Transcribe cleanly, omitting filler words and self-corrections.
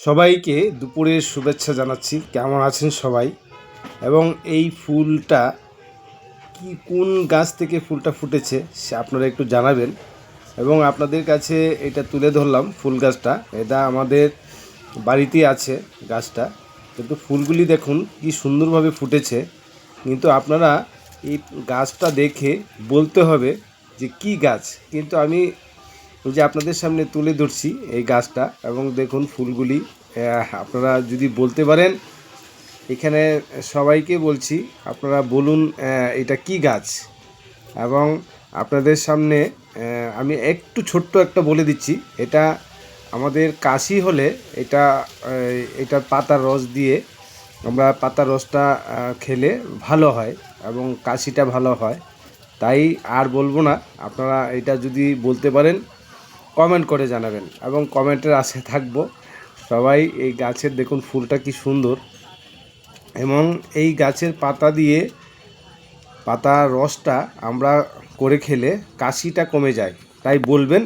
সবাইকে দুপুরের শুভেচ্ছা জানাচ্ছি। কেমন আছেন সবাই? এবং এই ফুলটা কোন গাছ থেকে ফুলটা ফুটেছে সে আপনারা একটু জানাবেন। এবং আপনাদের কাছে এটা তুলে ধরলাম ফুল গাছটা, এটা আমাদের বাড়িতেই আছে গাছটা, কিন্তু ফুলগুলি দেখুন কি সুন্দরভাবে ফুটেছে। কিন্তু আপনারা এই গাছটা দেখে বলতে হবে যে কি গাছ। কিন্তু আমি যে আপনাদের সামনে তুলে ধরছি এই গাছটা, এবং দেখুন ফুলগুলি আপনারা যদি বলতে পারেন, এখানে সবাইকে বলছি আপনারা বলুন এটা কি গাছ। এবং আপনাদের সামনে আমি একটু ছোট্ট একটা বলে দিচ্ছি, এটা আমাদের কাশি হলে এটা পাতার রস দিয়ে আমরা পাতার রসটা খেলে ভালো হয় এবং কাশিটা ভালো হয়। তাই আর বলবো না, আপনারা এটা যদি বলতে পারেন কমেন্ট করে জানাবেন এবং কমেন্টের আশে থাকবো। সবাই এই গাছের দেখুন ফুলটা কি সুন্দর, এবং এই গাছের পাতার রসটা আমরা করে খেলে কাশিটা কমে যায়। তাই বলবেন